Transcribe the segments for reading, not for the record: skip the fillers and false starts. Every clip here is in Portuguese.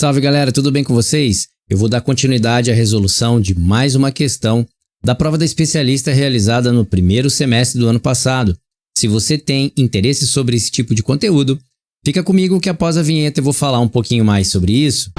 Salve galera, tudo bem com vocês? Eu vou dar continuidade à resolução de mais uma questão da prova da especialista realizada no primeiro semestre do ano passado. Se você tem interesse sobre esse tipo de conteúdo, fica comigo que após a vinheta eu vou falar um pouquinho mais sobre isso.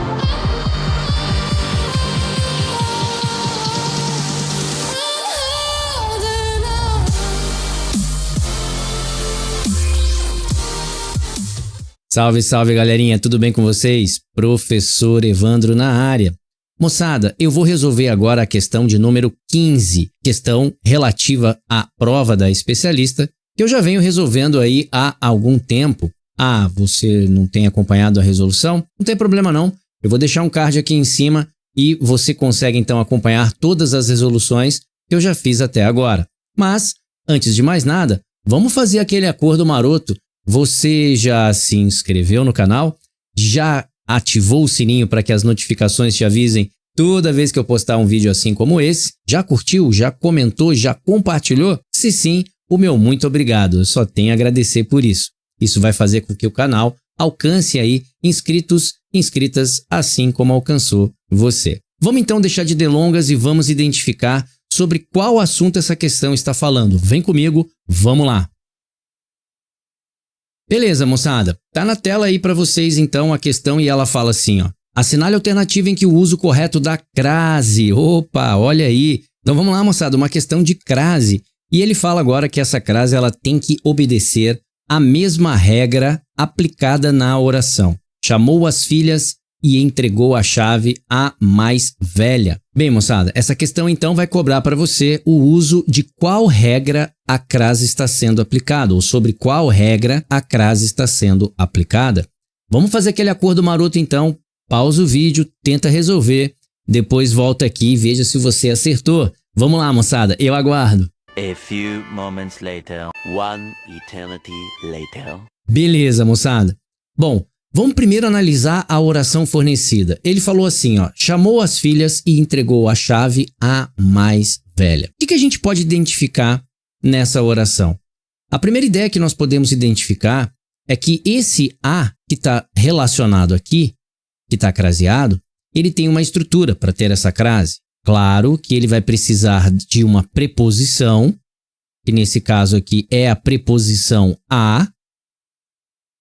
Salve, salve galerinha, tudo bem com vocês? Professor Evandro na área. Moçada, eu vou resolver agora a questão de número 15, questão relativa à prova da especialista, que eu já venho resolvendo aí há algum tempo. Ah, você não tem acompanhado a resolução? Não tem problema não, eu vou deixar um card aqui em cima e você consegue então acompanhar todas as resoluções que eu já fiz até agora. Mas, antes de mais nada, vamos fazer aquele acordo maroto. Você já se inscreveu no canal? Já ativou o sininho para que as notificações te avisem toda vez que eu postar um vídeo assim como esse? Já curtiu? Já comentou? Já compartilhou? Se sim, o meu muito obrigado. Eu só tenho a agradecer por isso. Isso vai fazer com que o canal alcance aí inscritos, inscritas, assim como alcançou você. Vamos então deixar de delongas e vamos identificar sobre qual assunto essa questão está falando. Vem comigo, vamos lá. Beleza, moçada. Tá na tela aí para vocês então a questão e ela fala assim, ó. Assinale a alternativa em que o uso correto da crase. Opa, olha aí. Então vamos lá, moçada, uma questão de crase. E ele fala agora que essa crase ela tem que obedecer a mesma regra aplicada na oração. Chamou as filhas e entregou a chave à mais velha. Bem, moçada, essa questão então vai cobrar para você o uso de qual regra a crase está sendo aplicada, ou sobre qual regra a crase está sendo aplicada. Vamos fazer aquele acordo maroto então, pausa o vídeo, tenta resolver, depois volta aqui e veja se você acertou. Vamos lá, moçada, eu aguardo. A few moments later, one eternity later. Beleza, moçada. Bom, vamos primeiro analisar a oração fornecida. Ele falou assim, ó, chamou as filhas e entregou a chave à mais velha. O que a gente pode identificar nessa oração? A primeira ideia que nós podemos identificar é que esse a que está relacionado aqui, que está craseado, ele tem uma estrutura para ter essa crase. Claro que ele vai precisar de uma preposição, que nesse caso aqui é a preposição a,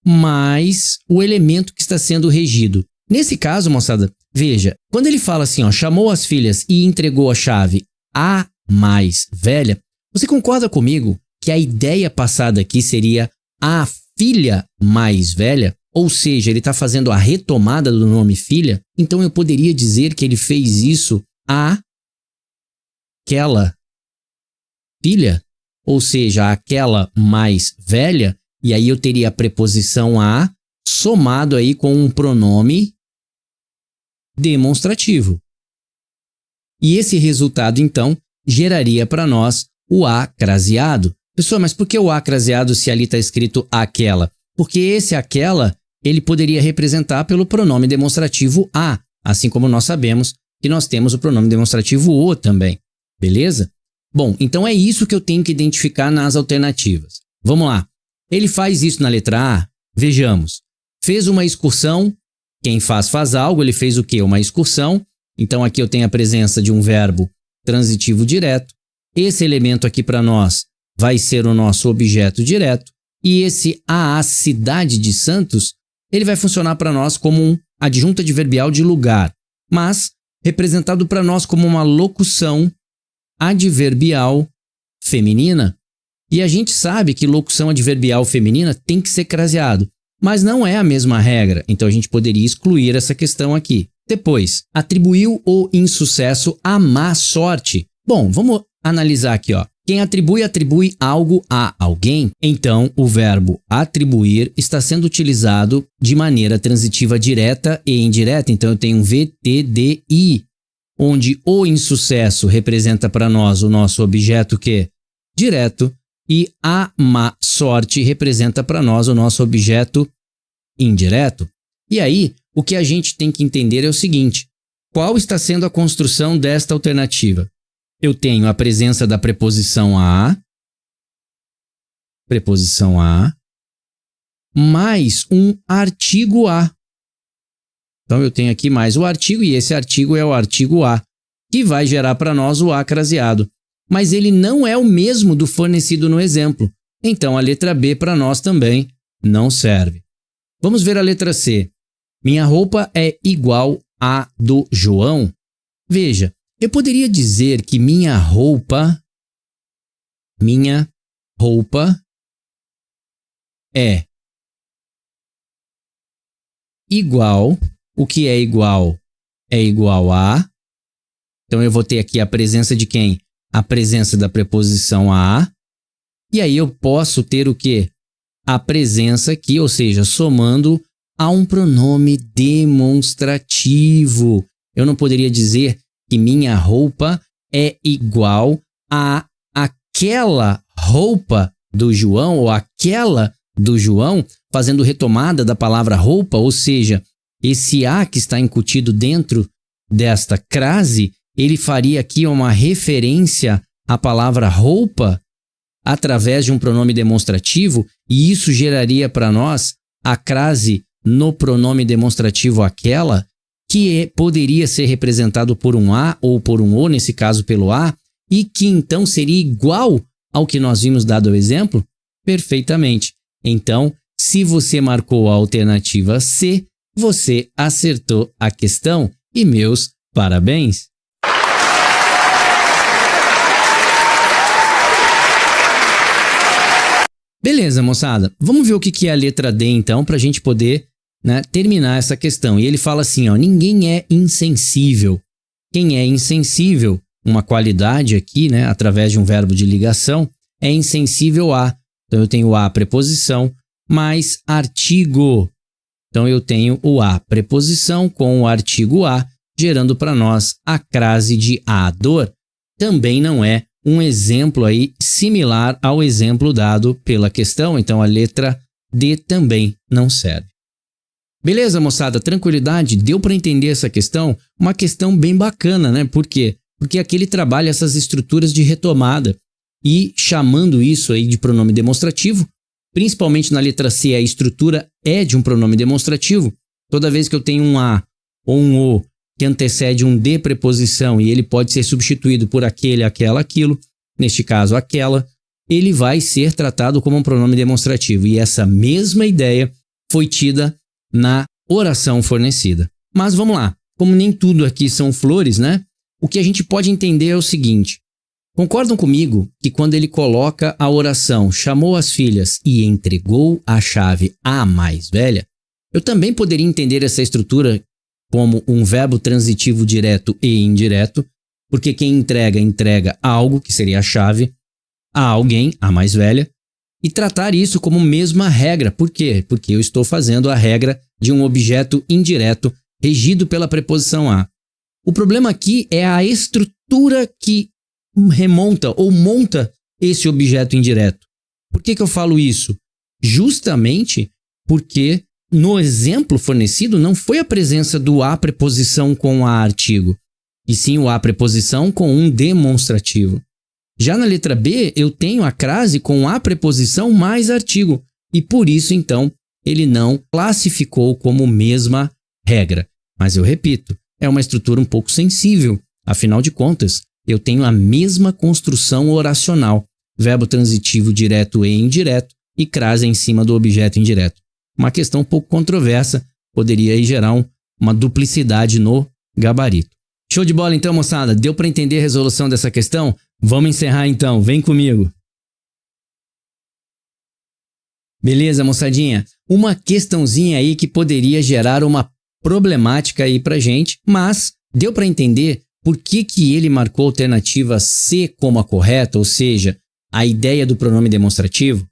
mais o elemento que está sendo regido. Nesse caso, moçada, veja, quando ele fala assim, ó, chamou as filhas e entregou a chave à mais velha, você concorda comigo que a ideia passada aqui seria a filha mais velha? Ou seja, ele está fazendo a retomada do nome filha? Então eu poderia dizer que ele fez isso àquela filha? Ou seja, aquela mais velha? E aí eu teria a preposição a somado aí com um pronome demonstrativo. E esse resultado, então, geraria para nós o a craseado. Pessoal, mas por que o a craseado se ali está escrito aquela? Porque esse aquela, ele poderia representar pelo pronome demonstrativo a, assim como nós sabemos que nós temos o pronome demonstrativo o também. Beleza? Bom, então é isso que eu tenho que identificar nas alternativas. Vamos lá. Ele faz isso na letra A? Vejamos. Fez uma excursão. Quem faz algo. Ele fez o quê? Uma excursão. Então aqui eu tenho a presença de um verbo transitivo direto. Esse elemento aqui para nós vai ser o nosso objeto direto. E esse a cidade de Santos, ele vai funcionar para nós como um adjunto adverbial de lugar, mas representado para nós como uma locução adverbial feminina. E a gente sabe que locução adverbial feminina tem que ser craseado, mas não é a mesma regra, então a gente poderia excluir essa questão aqui. Depois, atribuiu o insucesso à má sorte. Bom, vamos analisar aqui, ó. Quem atribui algo a alguém, então o verbo atribuir está sendo utilizado de maneira transitiva direta e indireta. Então eu tenho um VTDI, onde o insucesso representa para nós o nosso objeto que direto e a má sorte representa para nós o nosso objeto indireto. E aí, o que a gente tem que entender é o seguinte: qual está sendo a construção desta alternativa? Eu tenho a presença da preposição a, mais um artigo a. Então eu tenho aqui mais o artigo e esse artigo é o artigo A, que vai gerar para nós o A craseado. Mas ele não é o mesmo do fornecido no exemplo. Então a letra B para nós também não serve. Vamos ver a letra C. Minha roupa é igual à do João. Veja, eu poderia dizer que minha roupa é igual. O que é igual? É igual a. Então eu vou ter aqui a presença de quem? A presença da preposição a. E aí eu posso ter o quê? A presença aqui, ou seja, somando a um pronome demonstrativo. Eu não poderia dizer que minha roupa é igual a aquela roupa do João ou aquela do João, fazendo retomada da palavra roupa, ou seja, esse a que está incutido dentro desta crase, ele faria aqui uma referência à palavra roupa através de um pronome demonstrativo, e isso geraria para nós a crase no pronome demonstrativo aquela, que poderia ser representado por um a ou por um o, nesse caso pelo a, e que então seria igual ao que nós vimos dado o exemplo? Perfeitamente. Então, se você marcou a alternativa C, você acertou a questão e meus parabéns! Beleza, moçada. Vamos ver o que é a letra D, então, para a gente poder, né, terminar essa questão. E ele fala assim, ó, ninguém é insensível. Quem é insensível, uma qualidade aqui, né, através de um verbo de ligação, é insensível a. Então, eu tenho a preposição mais artigo. Então, eu tenho o a preposição com o artigo a, gerando para nós a crase de a dor. Também não é um exemplo aí similar ao exemplo dado pela questão, então a letra D também não serve. Beleza, moçada? Tranquilidade? Deu para entender essa questão? Uma questão bem bacana, né? Por quê? Porque aqui ele trabalha essas estruturas de retomada e chamando isso aí de pronome demonstrativo, principalmente na letra C, a estrutura é de um pronome demonstrativo. Toda vez que eu tenho um a ou um o que antecede um de preposição e ele pode ser substituído por aquele, aquela, aquilo, neste caso aquela, ele vai ser tratado como um pronome demonstrativo. E essa mesma ideia foi tida na oração fornecida. Mas vamos lá, como nem tudo aqui são flores, né? O que a gente pode entender é o seguinte: concordam comigo que quando ele coloca a oração, chamou as filhas e entregou a chave à mais velha, eu também poderia entender essa estrutura como um verbo transitivo direto e indireto, porque quem entrega algo, que seria a chave, a alguém, a mais velha, e tratar isso como mesma regra. Por quê? Porque eu estou fazendo a regra de um objeto indireto regido pela preposição a. O problema aqui é a estrutura que remonta ou monta esse objeto indireto. Por que eu falo isso? Justamente porque no exemplo fornecido não foi a presença do a preposição com a artigo, e sim o a preposição com um demonstrativo. Já na letra B, eu tenho a crase com a preposição mais artigo, e por isso, então, ele não classificou como mesma regra. Mas eu repito, é uma estrutura um pouco sensível. Afinal de contas, eu tenho a mesma construção oracional, verbo transitivo direto e indireto, e crase em cima do objeto indireto. Uma questão um pouco controversa, poderia aí gerar uma duplicidade no gabarito. Show de bola então, moçada? Deu para entender a resolução dessa questão? Vamos encerrar então, vem comigo. Beleza, moçadinha? Uma questãozinha aí que poderia gerar uma problemática aí pra gente, mas deu para entender por que ele marcou a alternativa C como a correta, ou seja, a ideia do pronome demonstrativo?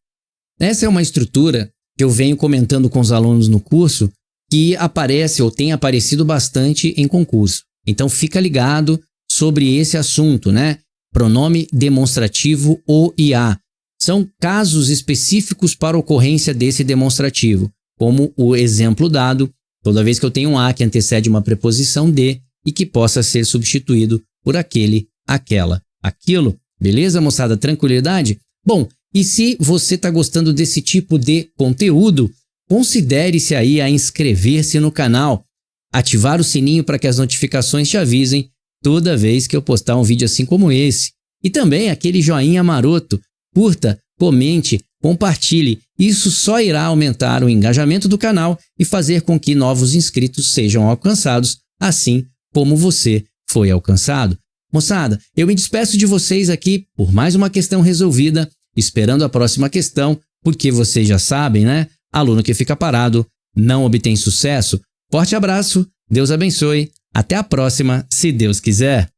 Essa é uma estrutura que eu venho comentando com os alunos no curso, que aparece ou tem aparecido bastante em concurso. Então fica ligado sobre esse assunto, né? Pronome demonstrativo o e a. São casos específicos para ocorrência desse demonstrativo, como o exemplo dado, toda vez que eu tenho um a que antecede uma preposição de e que possa ser substituído por aquele, aquela, aquilo. Beleza, moçada? Tranquilidade? Bom, e se você está gostando desse tipo de conteúdo, considere-se aí a inscrever-se no canal. ativar o sininho para que as notificações te avisem toda vez que eu postar um vídeo assim como esse. E também aquele joinha maroto, curta, comente, compartilhe. Isso só irá aumentar o engajamento do canal e fazer com que novos inscritos sejam alcançados, assim como você foi alcançado. Moçada, eu me despeço de vocês aqui por mais uma questão resolvida, esperando a próxima questão, porque vocês já sabem, né? Aluno que fica parado não obtém sucesso. Forte abraço, Deus abençoe, até a próxima, se Deus quiser.